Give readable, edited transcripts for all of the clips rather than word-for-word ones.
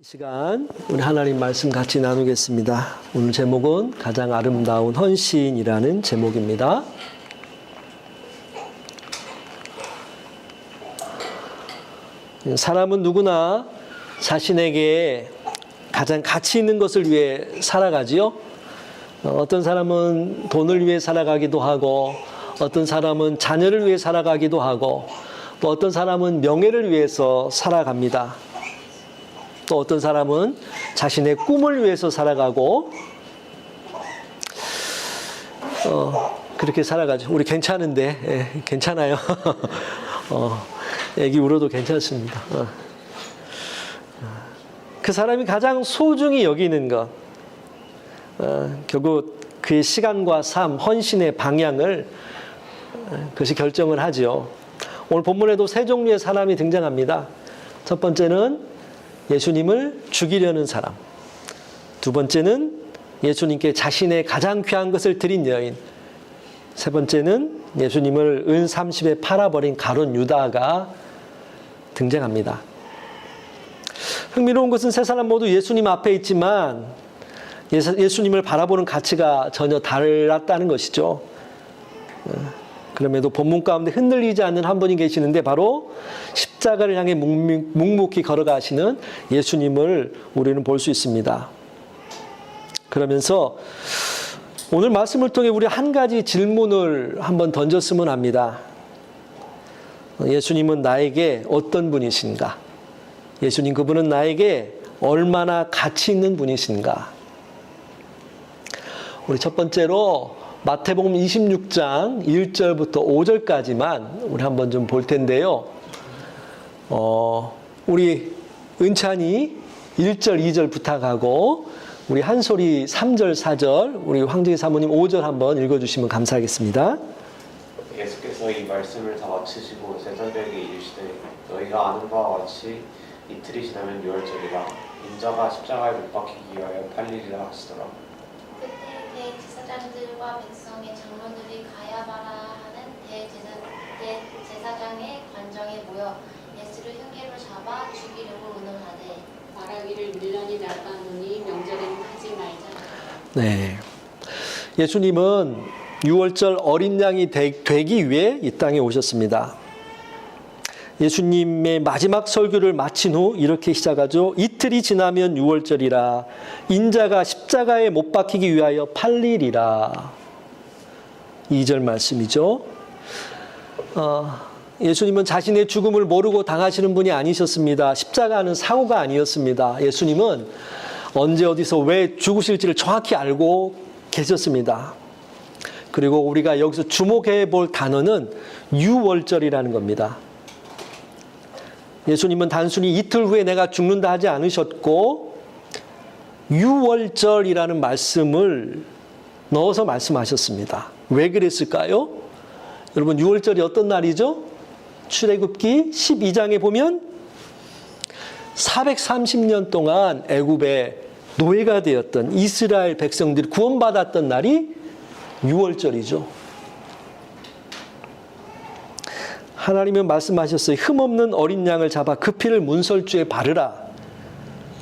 이 시간 우리 하나님 말씀 같이 나누겠습니다. 오늘 제목은 가장 아름다운 헌신이라는 제목입니다. 사람은 누구나 자신에게 가장 가치 있는 것을 위해 살아가지요. 어떤 사람은 돈을 위해 살아가기도 하고, 어떤 사람은 자녀를 위해 살아가기도 하고, 또 어떤 사람은 명예를 위해서 살아갑니다. 또 어떤 사람은 자신의 꿈을 위해서 살아가고, 그렇게 살아가죠. 우리 괜찮은데, 괜찮아요. 애기 울어도 괜찮습니다. 그 사람이 가장 소중히 여기는 것, 결국 그의 시간과 삶, 헌신의 방향을 그것이 결정을 하죠. 오늘 본문에도 세 종류의 사람이 등장합니다. 첫 번째는 예수님을 죽이려는 사람, 두 번째는 예수님께 자신의 가장 귀한 것을 드린 여인, 세 번째는 예수님을 은 30에 팔아버린 가룟 유다가 등장합니다. 흥미로운 것은 세 사람 모두 예수님 앞에 있지만 예수님을 바라보는 가치가 전혀 달랐다는 것이죠. 그럼에도 본문 가운데 흔들리지 않는 한 분이 계시는데 바로 십자가를 향해 묵묵히 걸어가시는 예수님을 우리는 볼 수 있습니다. 그러면서 오늘 말씀을 통해 우리 한 가지 질문을 한번 던졌으면 합니다. 예수님은 나에게 어떤 분이신가? 예수님 그분은 나에게 얼마나 가치 있는 분이신가? 우리 첫 번째로 마태복음 26장 1절부터 5절까지만 우리 한번 좀 볼 텐데요. 우리 은찬이 1절, 2절 부탁하고 우리 한솔이 3절, 4절, 우리 황정희 사모님 5절 한번 읽어주시면 감사하겠습니다. 예수께서 이 말씀을 다 마치시고 제자들에게 이르시되 너희가 아는 바와 같이 이틀이 지나면 유월절이라 인자가 십자가에 못 박히기 위하여 팔리리라 하시더라. 그때 대제사장들과 백성의 장로들이 가야바라 하는 대제사장의 관정에 모여 예수를 흉계로 잡아 죽이려고 의논하되 말하기를 밀란이 나가노니 명절에는 하지 말자. 네, 예수님은 유월절 어린 양이 되기 위해 이 땅에 오셨습니다. 예수님의 마지막 설교를 마친 후 이렇게 시작하죠. 이틀이 지나면 유월절이라 인자가 십자가에 못 박히기 위하여 팔리리라. 2절 말씀이죠. 예수님은 자신의 죽음을 모르고 당하시는 분이 아니셨습니다. 십자가는 사고가 아니었습니다. 예수님은 언제 어디서 왜 죽으실지를 정확히 알고 계셨습니다. 그리고 우리가 여기서 주목해 볼 단어는 유월절이라는 겁니다. 예수님은 단순히 이틀 후에 내가 죽는다 하지 않으셨고 유월절이라는 말씀을 넣어서 말씀하셨습니다. 왜 그랬을까요? 여러분, 유월절이 어떤 날이죠? 출애굽기 12장에 보면 430년 동안 애굽의 노예가 되었던 이스라엘 백성들이 구원받았던 날이 유월절이죠. 하나님은 말씀하셨어요. 흠없는 어린 양을 잡아 그 피를 문설주에 바르라.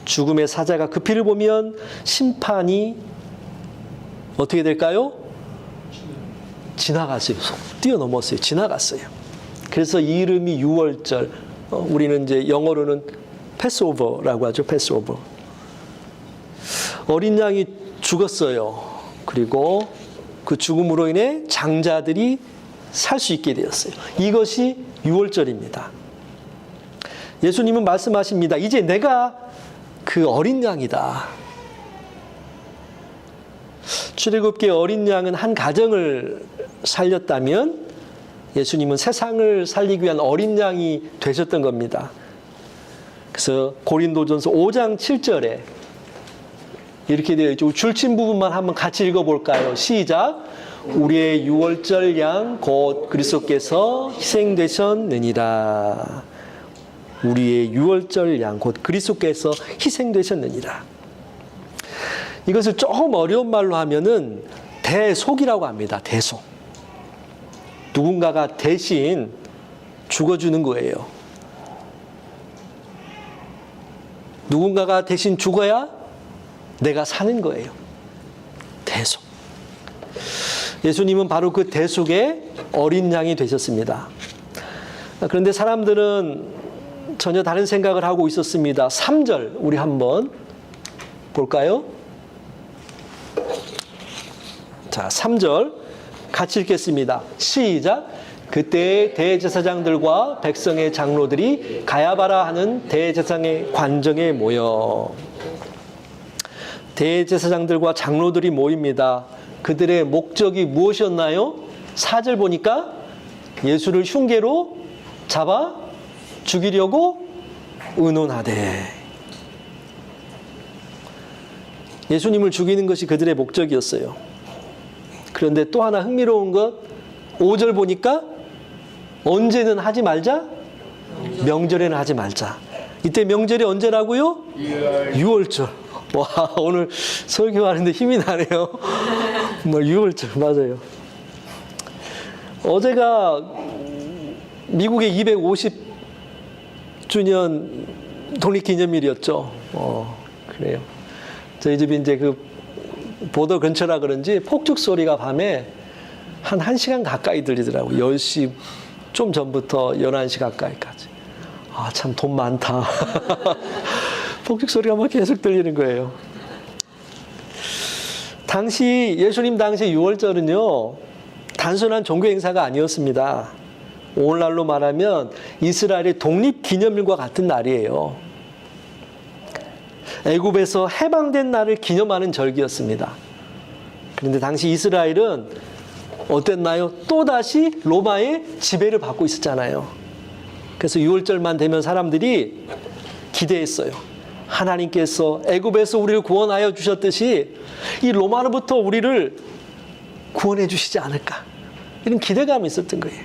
죽음의 사자가 그 피를 보면 심판이 어떻게 될까요? 지나갔어요. 뛰어넘었어요. 지나갔어요. 그래서 이 이름이 유월절. 우리는 이제 영어로는 패스오버라고 하죠. 패스오버. 어린 양이 죽었어요. 그리고 그 죽음으로 인해 장자들이 살 수 있게 되었어요. 이것이 유월절입니다. 예수님은 말씀하십니다. 이제 내가 그 어린 양이다. 출애굽기 어린 양은 한 가정을 살렸다면 예수님은 세상을 살리기 위한 어린 양이 되셨던 겁니다. 그래서 고린도전서 5장 7절에 이렇게 되어 있죠. 줄친 부분만 한번 같이 읽어볼까요? 시작. 우리의 유월절 양 곧 그리스도께서 희생되셨느니라. 우리의 유월절 양 곧 그리스도께서 희생되셨느니라. 이것을 조금 어려운 말로 하면은 대속이라고 합니다. 대속. 누군가가 대신 죽어주는 거예요. 누군가가 대신 죽어야 내가 사는 거예요. 대속. 예수님은 바로 그 대속의 어린 양이 되셨습니다. 그런데 사람들은 전혀 다른 생각을 하고 있었습니다. 3절 우리 한번 볼까요? 자, 3절 같이 읽겠습니다. 시작. 그때 대제사장들과 백성의 장로들이 가야바라 하는 대제사장의 관정에 모여. 대제사장들과 장로들이 모입니다. 그들의 목적이 무엇이었나요? 4절 보니까 예수를 흉계로 잡아 죽이려고 의논하되. 예수님을 죽이는 것이 그들의 목적이었어요. 그런데 또 하나 흥미로운 것 5절 보니까 언제는 하지 말자? 명절에는 하지 말자. 이때 명절이 언제라고요? 6월절. 와, 오늘 설교하는데 힘이 나네요. 정말 6월절 맞아요. 어제가 미국의 250주년 독립기념일이었죠. 그래요. 저희 집이 이제 그 보도 근처라 그런지 폭죽 소리가 밤에 한 1시간 가까이 들리더라고요. 10시 좀 전부터 11시 가까이까지. 아, 참 돈 많다. 폭죽 소리가 막 계속 들리는 거예요. 예수님 당시 6월절은요, 단순한 종교 행사가 아니었습니다. 오늘날로 말하면 이스라엘의 독립기념일과 같은 날이에요. 애굽에서 해방된 날을 기념하는 절기였습니다. 그런데 당시 이스라엘은 어땠나요? 또다시 로마의 지배를 받고 있었잖아요. 그래서 6월절만 되면 사람들이 기대했어요. 하나님께서 애굽에서 우리를 구원하여 주셨듯이 이 로마로부터 우리를 구원해 주시지 않을까. 이런 기대감이 있었던 거예요.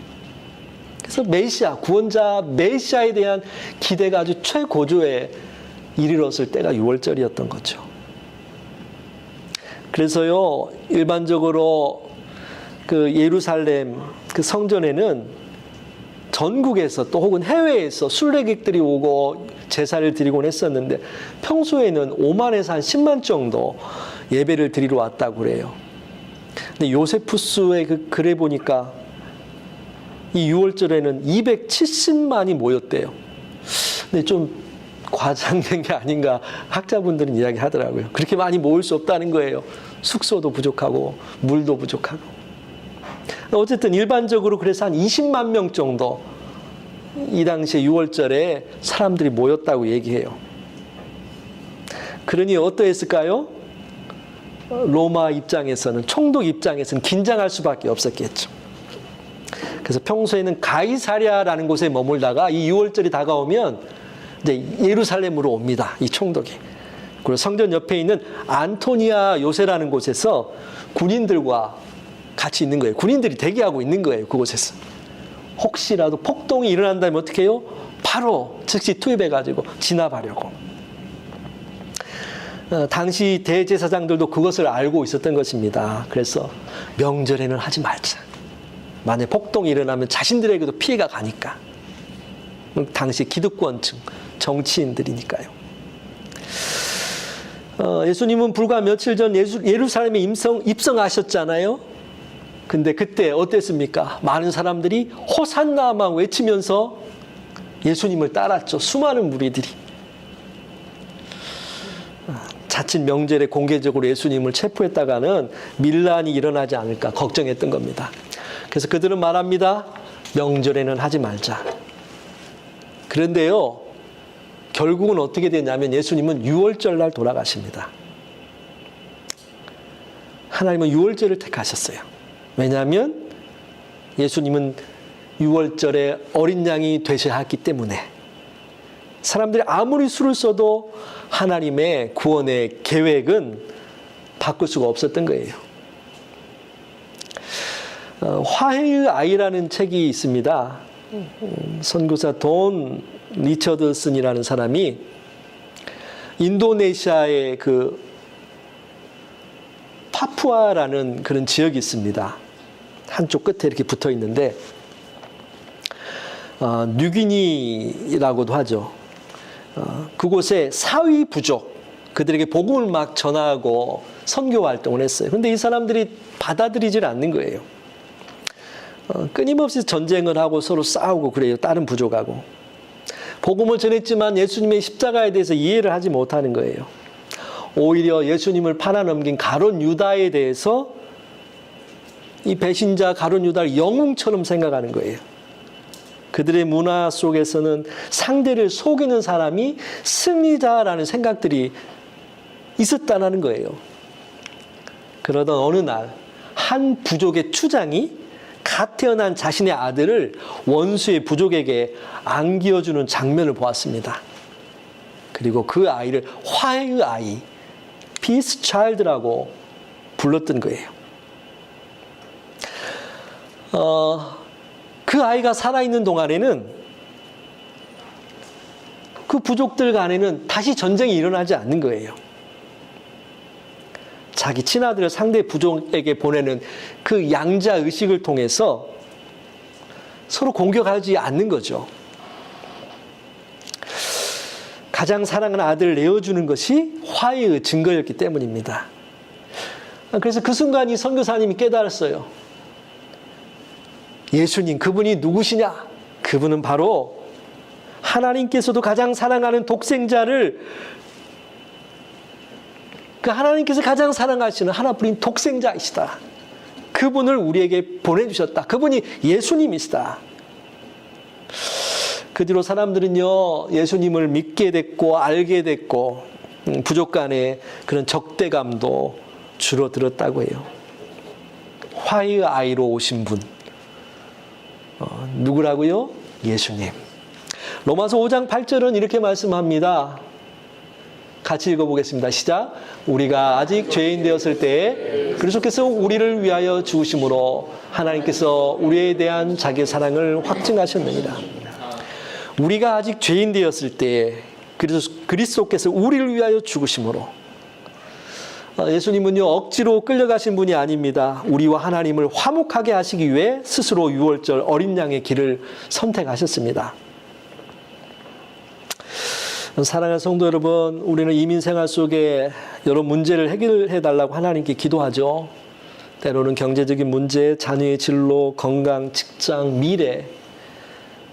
그래서 메시아, 구원자 메시아에 대한 기대가 아주 최고조에 이르렀을 때가 6월절이었던 거죠. 그래서요, 일반적으로 그 예루살렘 그 성전에는 전국에서 또 혹은 해외에서 순례객들이 오고 제사를 드리곤 했었는데 평소에는 5만에서 한 10만 정도 예배를 드리러 왔다고 그래요. 근데 요세푸스의 그 글에 보니까 이 6월절에는 270만이 모였대요. 근데 좀 과장된 게 아닌가 학자분들은 이야기하더라고요. 그렇게 많이 모일 수 없다는 거예요. 숙소도 부족하고 물도 부족하고. 어쨌든 일반적으로 그래서 한 20만 명 정도 이 당시에 6월절에 사람들이 모였다고 얘기해요. 그러니 어떠했을까요? 로마 입장에서는, 총독 입장에서는 긴장할 수밖에 없었겠죠. 그래서 평소에는 가이사랴라는 곳에 머물다가 이 6월절이 다가오면 이제 예루살렘으로 옵니다. 이 총독이. 그리고 성전 옆에 있는 안토니아 요새라는 곳에서 군인들과 같이 있는 거예요. 군인들이 대기하고 있는 거예요. 그곳에서. 혹시라도 폭동이 일어난다면 어떻게 해요? 바로 즉시 투입해가지고 진압하려고. 당시 대제사장들도 그것을 알고 있었던 것입니다. 그래서 명절에는 하지 말자. 만약 폭동이 일어나면 자신들에게도 피해가 가니까. 당시 기득권층, 정치인들이니까요. 예수님은 불과 며칠 전 예루살렘에 입성하셨잖아요. 근데 그때 어땠습니까? 많은 사람들이 호산나만 외치면서 예수님을 따랐죠. 수많은 무리들이. 자칫 명절에 공개적으로 예수님을 체포했다가는 밀란이 일어나지 않을까 걱정했던 겁니다. 그래서 그들은 말합니다. 명절에는 하지 말자. 그런데요, 결국은 어떻게 되냐면 예수님은 6월절 날 돌아가십니다. 하나님은 6월절을 택하셨어요. 왜냐하면 예수님은 6월절에 어린 양이 되셔야 했기 때문에 사람들이 아무리 수를 써도 하나님의 구원의 계획은 바꿀 수가 없었던 거예요. 화해의 아이라는 책이 있습니다. 선교사 돈 리처드슨이라는 사람이 인도네시아의 그 파푸아라는 그런 지역이 있습니다. 한쪽 끝에 이렇게 붙어 있는데 뉴기니라고도 하죠. 그곳에 사위 부족, 그들에게 복음을 막 전하고 선교 활동을 했어요. 그런데 이 사람들이 받아들이질 않는 거예요. 끊임없이 전쟁을 하고 서로 싸우고 그래요. 다른 부족하고. 복음을 전했지만 예수님의 십자가에 대해서 이해를 하지 못하는 거예요. 오히려 예수님을 팔아넘긴 가룟 유다에 대해서 이 배신자 가룟 유다를 영웅처럼 생각하는 거예요. 그들의 문화 속에서는 상대를 속이는 사람이 승리자라는 생각들이 있었다는 거예요. 그러던 어느 날 한 부족의 추장이 갓 태어난 자신의 아들을 원수의 부족에게 안기어주는 장면을 보았습니다. 그리고 그 아이를 화해의 아이, Peace Child라고 불렀던 거예요. 그 아이가 살아있는 동안에는 그 부족들 간에는 다시 전쟁이 일어나지 않는 거예요. 자기 친아들을 상대 부족에게 보내는 그 양자 의식을 통해서 서로 공격하지 않는 거죠. 가장 사랑하는 아들을 내어주는 것이 화해의 증거였기 때문입니다. 그래서 그 순간 이 선교사님이 깨달았어요. 예수님, 그분이 누구시냐? 그분은 바로 하나님께서도 가장 사랑하는 독생자를, 그 하나님께서 가장 사랑하시는 하나뿐인 독생자이시다. 그분을 우리에게 보내주셨다. 그분이 예수님이시다. 그 뒤로 사람들은요, 예수님을 믿게 됐고 알게 됐고 부족 간의 그런 적대감도 줄어들었다고 해요. 화해의 아이로 오신 분, 누구라고요? 예수님. 로마서 5장 8절은 이렇게 말씀합니다. 같이 읽어보겠습니다. 시작. 우리가 아직 죄인 되었을 때에 그리스도께서 우리를 위하여 죽으심으로 하나님께서 우리에 대한 자기의 사랑을 확증하셨느니라. 우리가 아직 죄인 되었을 때에 그리스도께서 우리를 위하여 죽으심으로. 예수님은요, 억지로 끌려가신 분이 아닙니다. 우리와 하나님을 화목하게 하시기 위해 스스로 유월절 어린 양의 길을 선택하셨습니다. 사랑하는 성도 여러분, 우리는 이민 생활 속에 여러 문제를 해결해 달라고 하나님께 기도하죠. 때로는 경제적인 문제, 자녀의 진로, 건강, 직장, 미래.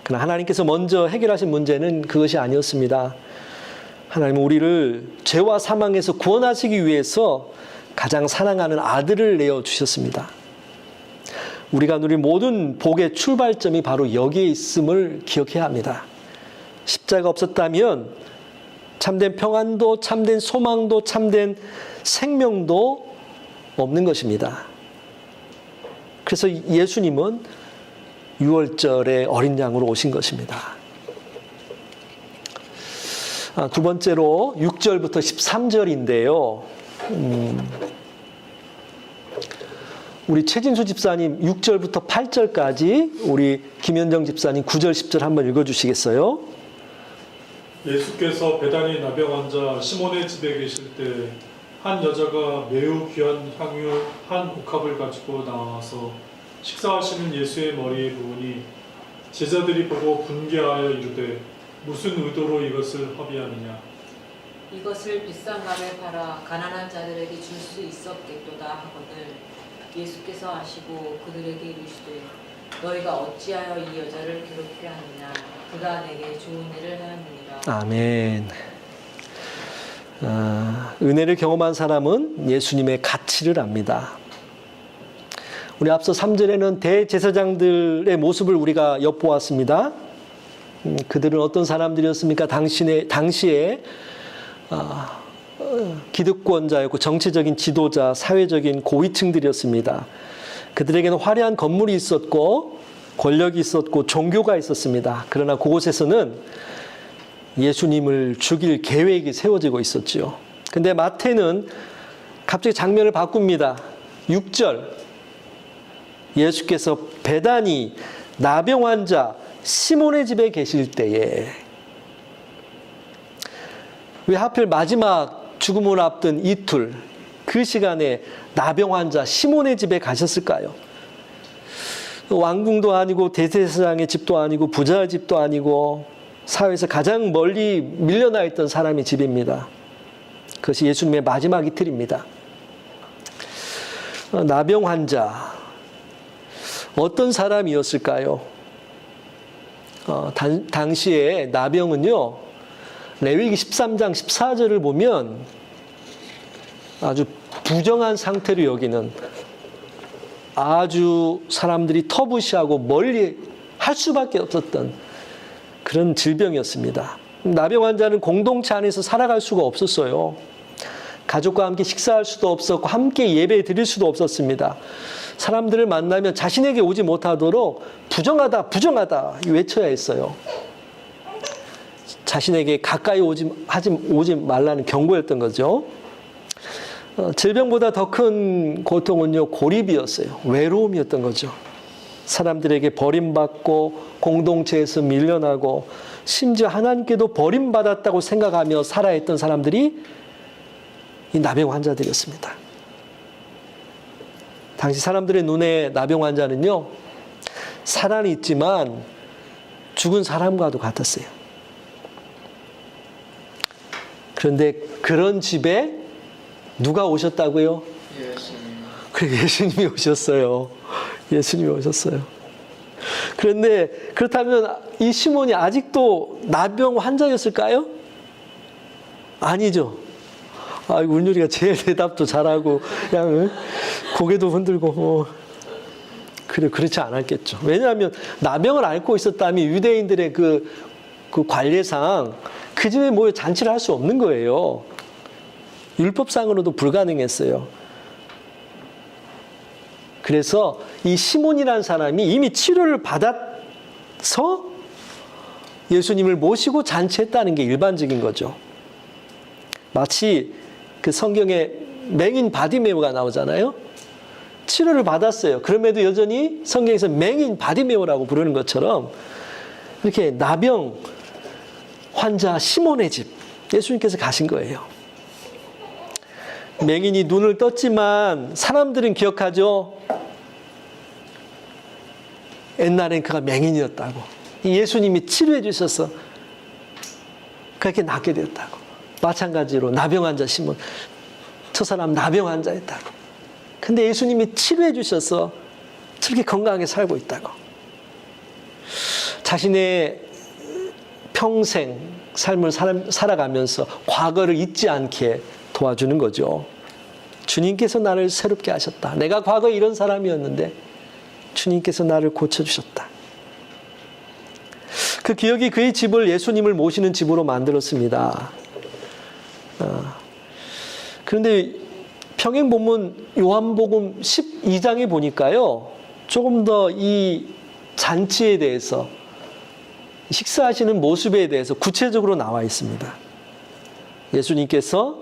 그러나 하나님께서 먼저 해결하신 문제는 그것이 아니었습니다. 하나님은 우리를 죄와 사망에서 구원하시기 위해서 가장 사랑하는 아들을 내어주셨습니다. 우리가 누린 모든 복의 출발점이 바로 여기에 있음을 기억해야 합니다. 십자가 없었다면 참된 평안도, 참된 소망도, 참된 생명도 없는 것입니다. 그래서 예수님은 유월절에 어린 양으로 오신 것입니다. 두 번째로 6절부터 13절인데요. 우리 최진수 집사님 6절부터 8절까지, 우리 김현정 집사님 9절, 10절 한번 읽어주시겠어요? 예수께서 베다니 나병 환자 시몬의 집에 계실 때 한 여자가 매우 귀한 향유 한 옥합을 가지고 나와서 식사하시는 예수의 머리에 부으니 제자들이 보고 분개하여 이르되 무슨 의도로 이것을 허비하느냐. 이것을 비싼 값에 팔아 가난한 자들에게 줄 수 있었겠도다 하거늘 예수께서 아시고 그들에게 이르시되 너희가 어찌하여 이 여자를 괴롭게 하느냐. 그가 내게 좋은 일을 하였느니라. 아멘. 은혜를 경험한 사람은 예수님의 가치를 압니다. 우리 앞서 3절에는 대제사장들의 모습을 우리가 엿보았습니다. 그들은 어떤 사람들이었습니까? 당시에 기득권자였고 정치적인 지도자, 사회적인 고위층들이었습니다. 그들에게는 화려한 건물이 있었고 권력이 있었고 종교가 있었습니다. 그러나 그곳에서는 예수님을 죽일 계획이 세워지고 있었죠. 근데 마태는 갑자기 장면을 바꿉니다. 6절. 예수께서 베다니 나병 환자 시몬의 집에 계실 때에, 왜 하필 마지막 죽음을 앞둔 이틀, 그 시간에 나병 환자 시몬의 집에 가셨을까요? 왕궁도 아니고 대제사장의 집도 아니고 부자의 집도 아니고 사회에서 가장 멀리 밀려나 있던 사람의 집입니다. 그것이 예수님의 마지막 이틀입니다. 나병 환자, 어떤 사람이었을까요? 당시에 나병은요, 레위기 13장 14절을 보면 아주 부정한 상태로 여기는, 아주 사람들이 터부시하고 멀리 할 수밖에 없었던 그런 질병이었습니다. 나병 환자는 공동체 안에서 살아갈 수가 없었어요. 가족과 함께 식사할 수도 없었고 함께 예배 드릴 수도 없었습니다. 사람들을 만나면 자신에게 오지 못하도록 부정하다, 부정하다 외쳐야 했어요. 자신에게 가까이 오지 말라는 경고였던 거죠. 질병보다 더 큰 고통은요, 고립이었어요. 외로움이었던 거죠. 사람들에게 버림받고 공동체에서 밀려나고 심지어 하나님께도 버림받았다고 생각하며 살아야 했던 사람들이 이 나병 환자들이었습니다. 당시 사람들의 눈에 나병 환자는요, 살아는 있지만 죽은 사람과도 같았어요. 그런데 그런 집에 누가 오셨다고요? 그래, 예수님이 오셨어요. 예수님이 오셨어요. 그런데 그렇다면 이 시몬이 아직도 나병 환자였을까요? 아니죠. 아이고, 은율이가 제일 대답도 잘하고 그냥 고개도 흔들고 그렇지 않았겠죠. 왜냐하면 나병을 앓고 있었다면 유대인들의 그 관례상 그 집에 모여 잔치를 할 수 없는 거예요. 율법상으로도 불가능했어요. 그래서 이 시몬이라는 사람이 이미 치료를 받아서 예수님을 모시고 잔치했다는 게 일반적인 거죠. 마치 그 성경에 맹인 바디메오가 나오잖아요. 치료를 받았어요. 그럼에도 여전히 성경에서 맹인 바디메오라고 부르는 것처럼 이렇게 나병 환자 시몬의 집 예수님께서 가신 거예요. 맹인이 눈을 떴지만 사람들은 기억하죠. 옛날엔 그가 맹인이었다고. 예수님이 치료해 주셔서 그렇게 낫게 되었다고. 마찬가지로 나병 환자 시몬, 저 사람 나병 환자였다고. 근데 예수님이 치료해 주셔서 저렇게 건강하게 살고 있다고. 자신의 평생 삶을 살아가면서 과거를 잊지 않게 도와주는 거죠. 주님께서 나를 새롭게 하셨다. 내가 과거에 이런 사람이었는데 주님께서 나를 고쳐주셨다. 그 기억이 그의 집을 예수님을 모시는 집으로 만들었습니다. 그런데 평행 본문 요한복음 12장에 보니까요, 조금 더 이 잔치에 대해서, 식사하시는 모습에 대해서 구체적으로 나와 있습니다. 예수님께서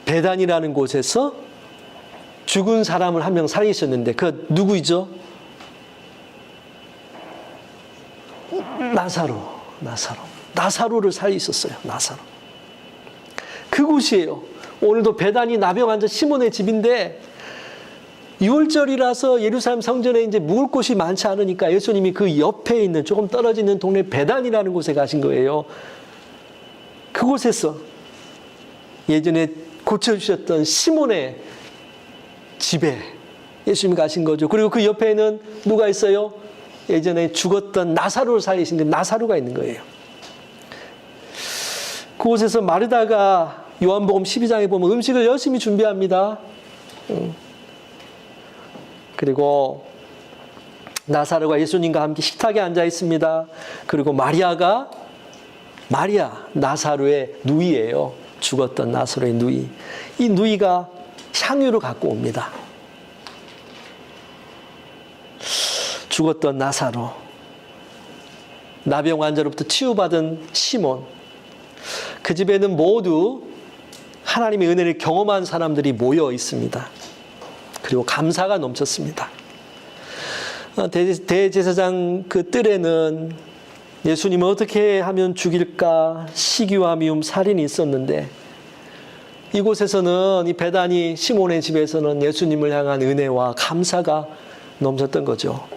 베단이라는 곳에서 죽은 사람을 한 명 살리셨는데 그 누구이죠? 나사로를 살리셨어요. 나사로. 그곳이에요. 오늘도 베단이 나병 환자 시몬의 집인데 6월절이라서 예루살렘 성전에 이제 묵을 곳이 많지 않으니까 예수님이 그 옆에 있는 조금 떨어져 있는 동네 베단이라는 곳에 가신 거예요. 그곳에서 예전에 고쳐주셨던 시몬의 집에 예수님이 가신 거죠. 그리고 그 옆에는 누가 있어요? 예전에 죽었던 나사로를 살리신 그 나사로가 있는 거예요. 그곳에서 마르다가 요한복음 12장에 보면 음식을 열심히 준비합니다. 그리고 나사로가 예수님과 함께 식탁에 앉아 있습니다. 그리고 마리아, 나사로의 누이예요. 죽었던 나사로의 누이. 이 누이가 향유를 갖고 옵니다. 죽었던 나사로, 나병 환자로부터 치유받은 시몬, 그 집에는 모두 하나님의 은혜를 경험한 사람들이 모여 있습니다. 그리고 감사가 넘쳤습니다. 대제사장 그 뜰에는 예수님을 어떻게 하면 죽일까 시기와 미움, 살인이 있었는데 이곳에서는 이 베다니 시몬의 집에서는 예수님을 향한 은혜와 감사가 넘쳤던 거죠.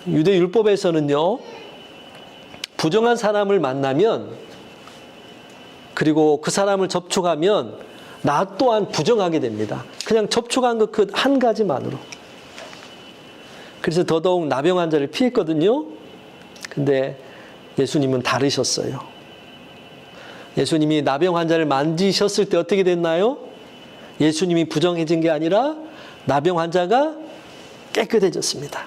유대 율법에서는요, 부정한 사람을 만나면, 그리고 그 사람을 접촉하면 나 또한 부정하게 됩니다. 그냥 접촉한 것 그 한 가지만으로. 그래서 더더욱 나병 환자를 피했거든요. 근데 예수님은 다르셨어요. 예수님이 나병 환자를 만지셨을 때 어떻게 됐나요? 예수님이 부정해진 게 아니라 나병 환자가 깨끗해졌습니다.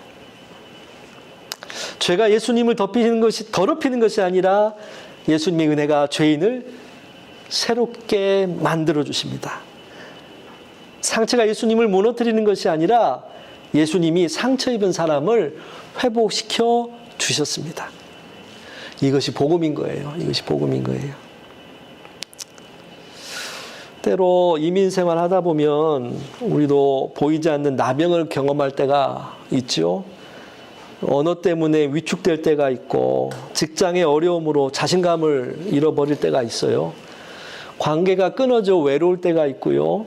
죄가 예수님을 더럽히는 것이 아니라 예수님의 은혜가 죄인을 새롭게 만들어 주십니다. 상처가 예수님을 무너뜨리는 것이 아니라 예수님이 상처 입은 사람을 회복시켜 주셨습니다. 이것이 복음인 거예요. 이것이 복음인 거예요. 때로 이민 생활 하다 보면 우리도 보이지 않는 나병을 경험할 때가 있죠. 언어 때문에 위축될 때가 있고 직장의 어려움으로 자신감을 잃어버릴 때가 있어요. 관계가 끊어져 외로울 때가 있고요.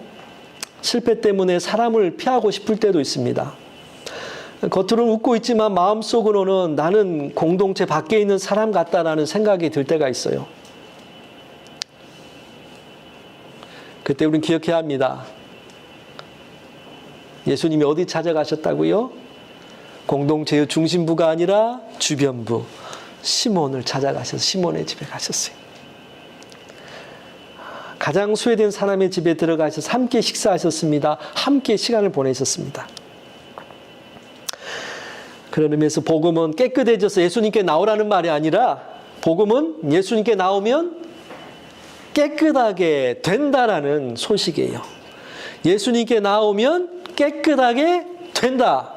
실패 때문에 사람을 피하고 싶을 때도 있습니다. 겉으로는 웃고 있지만 마음속으로는 나는 공동체 밖에 있는 사람 같다라는 생각이 들 때가 있어요. 그때 우리는 기억해야 합니다. 예수님이 어디 찾아가셨다고요? 공동체의 중심부가 아니라 주변부 시몬을 찾아가셔서 시몬의 집에 가셨어요. 가장 소외된 사람의 집에 들어가셔서 함께 식사하셨습니다. 함께 시간을 보내셨습니다. 그런 의미에서 복음은 깨끗해져서 예수님께 나오라는 말이 아니라 복음은 예수님께 나오면 깨끗하게 된다라는 소식이에요. 예수님께 나오면 깨끗하게 된다.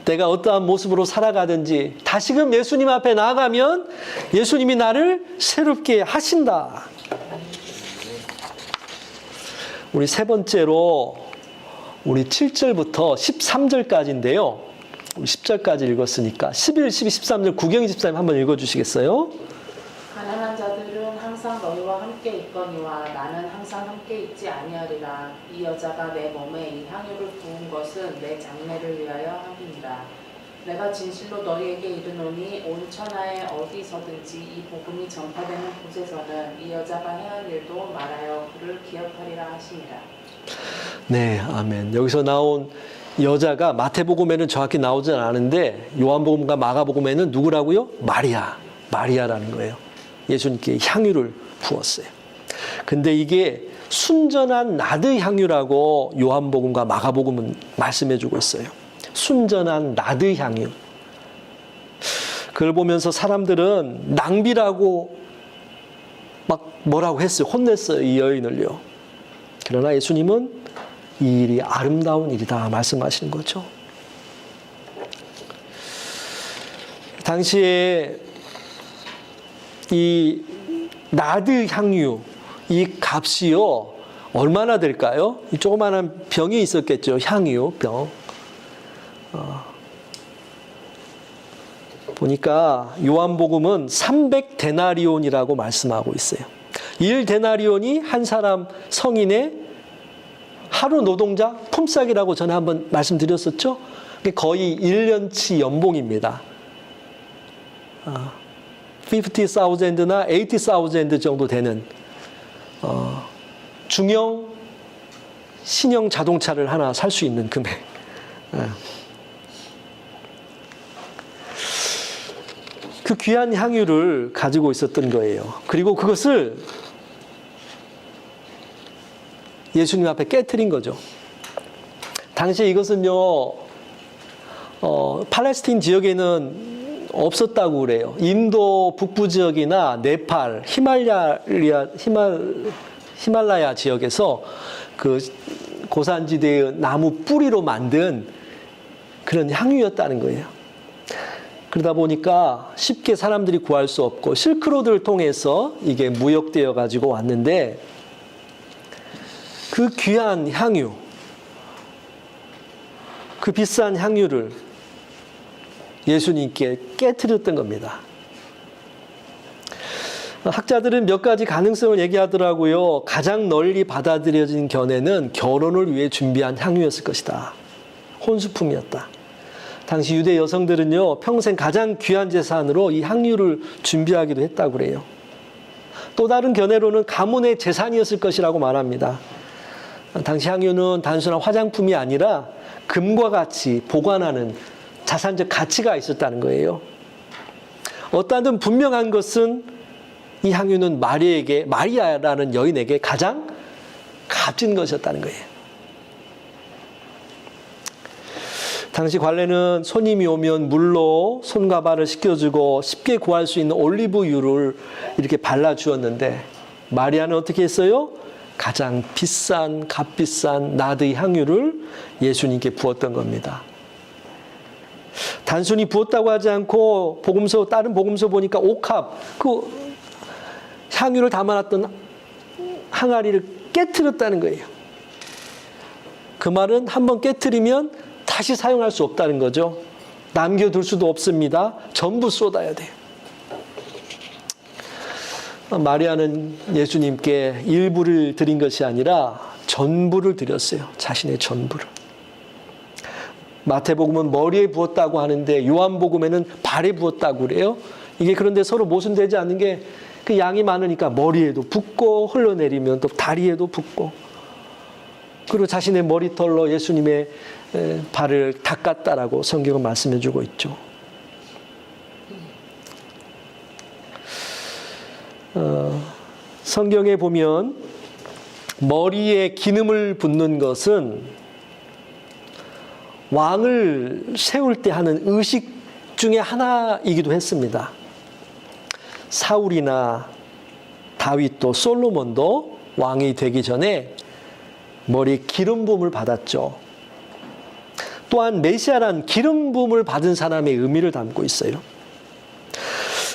내가 어떠한 모습으로 살아가든지 다시금 예수님 앞에 나아가면 예수님이 나를 새롭게 하신다. 우리 세 번째로 우리 7절부터 13절까지인데요. 우리 10절까지 읽었으니까 11, 12, 13절 구경이 집사님 한번 읽어주시겠어요? 가난한 자들은 항상 너희와 함께 있거니와 나는 항상 함께 있지 아니하리라. 이 여자가 내 몸에 이 향유를 부은 것은 내 장례를 위하여 함이니라. 내가 진실로 너희에게 이르노니 온 천하에 어디서든지 이 복음이 전파되는 곳에서는 이 여자가 행한 일도 말하여 그를 기억하리라 하시니라. 네, 아멘. 여기서 나온 여자가 마태복음에는 정확히 나오진 않은데 요한복음과 마가복음에는 누구라고요? 마리아라는 거예요. 예수님께 향유를 부었어요. 근데 이게 순전한 나드 향유라고 요한복음과 마가복음은 말씀해주고 있어요. 순전한 나드 향유. 그걸 보면서 사람들은 낭비라고 막 뭐라고 했어요. 혼냈어요. 이 여인을요. 그러나 예수님은 이 일이 아름다운 일이다 말씀하시는 거죠. 당시에 이 나드 향유 이 값이요 얼마나 될까요? 이 조그마한 병이 있었겠죠. 향유 병. 보니까 요한복음은 300데나리온이라고 말씀하고 있어요. 1데나리온이 한 사람 성인의 하루 노동자 품삯이라고 전에 한번 말씀드렸었죠. 거의 1년치 연봉입니다. 50,000나 80,000 정도 되는 중형 신형 자동차를 하나 살 수 있는 금액. 그 귀한 향유를 가지고 있었던 거예요. 그리고 그것을 예수님 앞에 깨트린 거죠. 당시에 이것은요, 팔레스틴 지역에는 없었다고 그래요. 인도 북부 지역이나 네팔, 히말라야 지역에서 그 고산지대의 나무 뿌리로 만든 그런 향유였다는 거예요. 그러다 보니까 쉽게 사람들이 구할 수 없고 실크로드를 통해서 이게 무역되어 가지고 왔는데 그 귀한 향유, 그 비싼 향유를 예수님께 깨트렸던 겁니다. 학자들은 몇 가지 가능성을 얘기하더라고요. 가장 널리 받아들여진 견해는 결혼을 위해 준비한 향유였을 것이다. 혼수품이었다. 당시 유대 여성들은요, 평생 가장 귀한 재산으로 이 향유를 준비하기도 했다고 그래요. 또 다른 견해로는 가문의 재산이었을 것이라고 말합니다. 당시 향유는 단순한 화장품이 아니라 금과 같이 보관하는 자산적 가치가 있었다는 거예요. 어떠한 분명한 것은 이 향유는 마리아라는 여인에게 가장 값진 것이었다는 거예요. 당시 관례는 손님이 오면 물로 손과 발을 씻겨주고 쉽게 구할 수 있는 올리브유를 이렇게 발라주었는데, 마리아는 어떻게 했어요? 가장 비싼, 값비싼 나드의 향유를 예수님께 부었던 겁니다. 단순히 부었다고 하지 않고 다른 복음서 보니까 옥합, 그 향유를 담아놨던 항아리를 깨트렸다는 거예요. 그 말은 한번 깨트리면 다시 사용할 수 없다는 거죠. 남겨둘 수도 없습니다. 전부 쏟아야 돼요. 마리아는 예수님께 일부를 드린 것이 아니라 전부를 드렸어요. 자신의 전부를. 마태복음은 머리에 부었다고 하는데 요한복음에는 발에 부었다고 그래요. 이게 그런데 서로 모순되지 않는 게 그 양이 많으니까 머리에도 붓고 흘러내리면 또 다리에도 붓고, 그리고 자신의 머리털로 예수님의 발을 닦았다라고 성경은 말씀해 주고 있죠. 성경에 보면 머리에 기름을 붓는 것은 왕을 세울 때 하는 의식 중에 하나이기도 했습니다. 사울이나 다윗도 솔로몬도 왕이 되기 전에 머리에 기름 부음을 받았죠. 또한 메시아란 기름 부음을 받은 사람의 의미를 담고 있어요.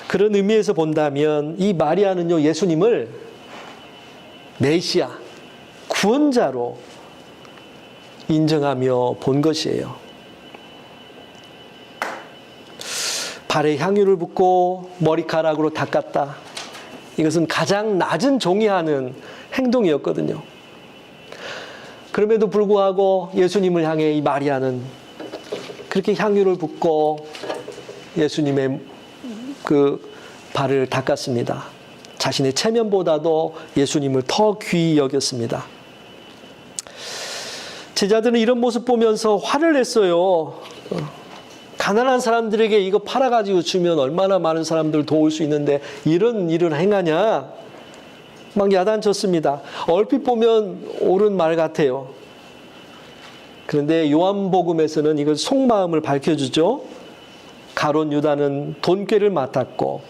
그런 의미에서 본다면 이 마리아는요, 예수님을 메시아, 구원자로 인정하며 본 것이에요. 발에 향유를 붓고 머리카락으로 닦았다. 이것은 가장 낮은 종이 하는 행동이었거든요. 그럼에도 불구하고 예수님을 향해 이 마리아는 그렇게 향유를 붓고 예수님의 그 발을 닦았습니다. 자신의 체면보다도 예수님을 더 귀히 여겼습니다. 제자들은 이런 모습 보면서 화를 냈어요. 가난한 사람들에게 이거 팔아가지고 주면 얼마나 많은 사람들 도울 수 있는데 이런 일을 행하냐? 막 야단쳤습니다. 얼핏 보면 옳은 말 같아요. 그런데 요한복음에서는 이걸 속마음을 밝혀주죠. 가룟 유다는 돈꾀를 맡았고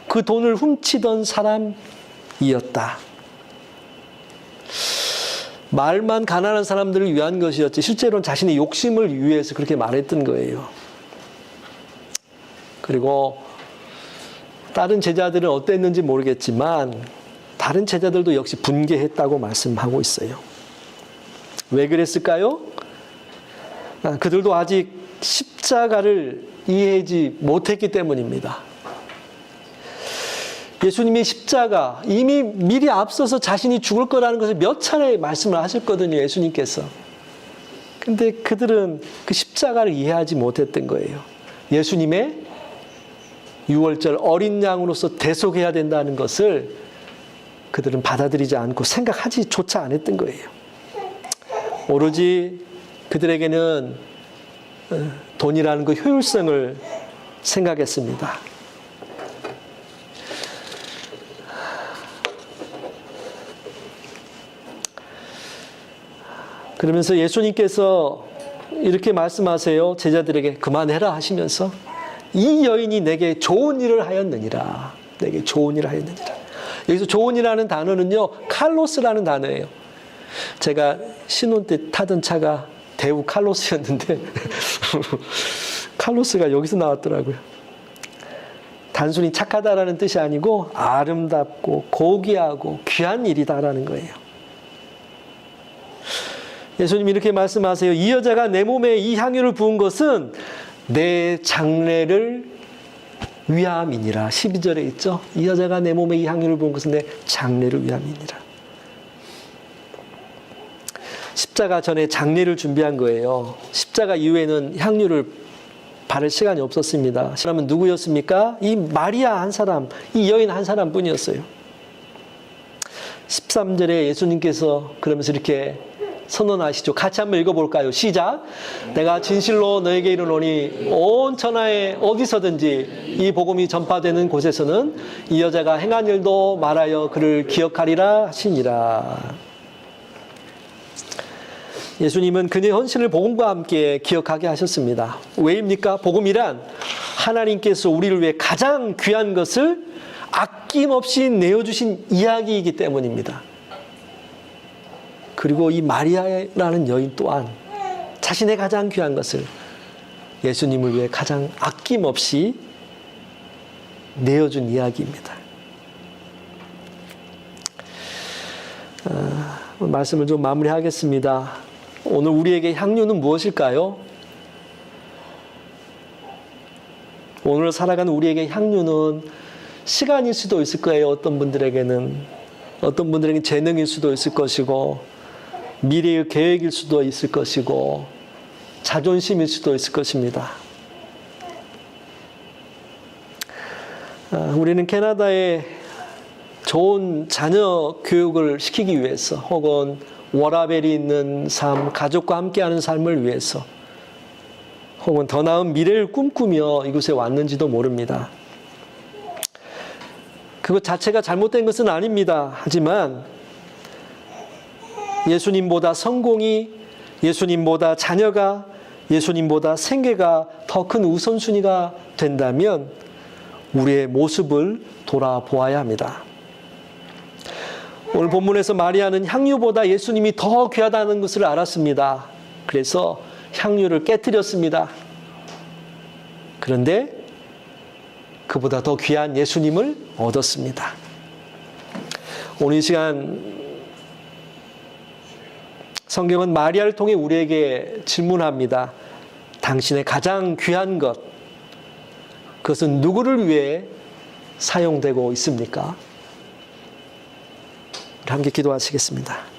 그 돈을 훔치던 사람이었다. 말만 가난한 사람들을 위한 것이었지 실제로는 자신의 욕심을 위해서 그렇게 말했던 거예요. 그리고 다른 제자들은 어땠는지 모르겠지만 다른 제자들도 역시 분개했다고 말씀하고 있어요. 왜 그랬을까요? 그들도 아직 십자가를 이해하지 못했기 때문입니다. 예수님의 십자가, 이미 미리 앞서서 자신이 죽을 거라는 것을 몇 차례 말씀을 하셨거든요, 예수님께서. 근데 그들은 그 십자가를 이해하지 못했던 거예요. 예수님의 6월절 어린 양으로서 대속해야 된다는 것을 그들은 받아들이지 않고 생각하지조차 않았던 거예요. 오로지 그들에게는 돈이라는 그 효율성을 생각했습니다. 그러면서 예수님께서 이렇게 말씀하세요. 제자들에게 그만해라 하시면서 이 여인이 내게 좋은 일을 하였느니라. 내게 좋은 일을 하였느니라. 여기서 좋은이라는 단어는요, 칼로스라는 단어예요. 제가 신혼 때 타던 차가 대우 칼로스였는데 칼로스가 여기서 나왔더라고요. 단순히 착하다라는 뜻이 아니고 아름답고 고귀하고 귀한 일이다라는 거예요. 예수님이 이렇게 말씀하세요. 이 여자가 내 몸에 이 향유를 부은 것은 내 장례를 위함이니라. 12절에 있죠. 이 여자가 내 몸에 이 향유를 부은 것은 내 장례를 위함이니라. 십자가 전에 장례를 준비한 거예요. 십자가 이후에는 향유를 바를 시간이 없었습니다. 사람은 누구였습니까? 이 마리아 한 사람, 이 여인 한 사람뿐이었어요. 13절에 예수님께서 그러면서 이렇게 선언하시죠. 같이 한번 읽어볼까요? 시작. 내가 진실로 너에게 이르노니 온 천하에 어디서든지 이 복음이 전파되는 곳에서는 이 여자가 행한 일도 말하여 그를 기억하리라 하시니라. 예수님은 그녀의 헌신을 복음과 함께 기억하게 하셨습니다. 왜입니까? 복음이란 하나님께서 우리를 위해 가장 귀한 것을 아낌없이 내어주신 이야기이기 때문입니다. 그리고 이 마리아라는 여인 또한 자신의 가장 귀한 것을 예수님을 위해 가장 아낌없이 내어준 이야기입니다. 말씀을 좀 마무리하겠습니다. 오늘 우리에게 향유는 무엇일까요? 오늘 살아가는 우리에게 향유는 시간일 수도 있을 거예요. 어떤 분들에게는 재능일 수도 있을 것이고 미래의 계획일 수도 있을 것이고 자존심일 수도 있을 것입니다. 우리는 캐나다에 좋은 자녀 교육을 시키기 위해서 혹은 워라밸이 있는 삶, 가족과 함께하는 삶을 위해서 혹은 더 나은 미래를 꿈꾸며 이곳에 왔는지도 모릅니다. 그것 자체가 잘못된 것은 아닙니다. 하지만 예수님보다 성공이, 예수님보다 자녀가, 예수님보다 생계가 더 큰 우선순위가 된다면 우리의 모습을 돌아보아야 합니다. 오늘 본문에서 마리아는 향유보다 예수님이 더 귀하다는 것을 알았습니다. 그래서 향유를 깨뜨렸습니다. 그런데 그보다 더 귀한 예수님을 얻었습니다. 오늘 이 시간 성경은 마리아를 통해 우리에게 질문합니다. 당신의 가장 귀한 것, 그것은 누구를 위해 사용되고 있습니까? 함께 기도하시겠습니다.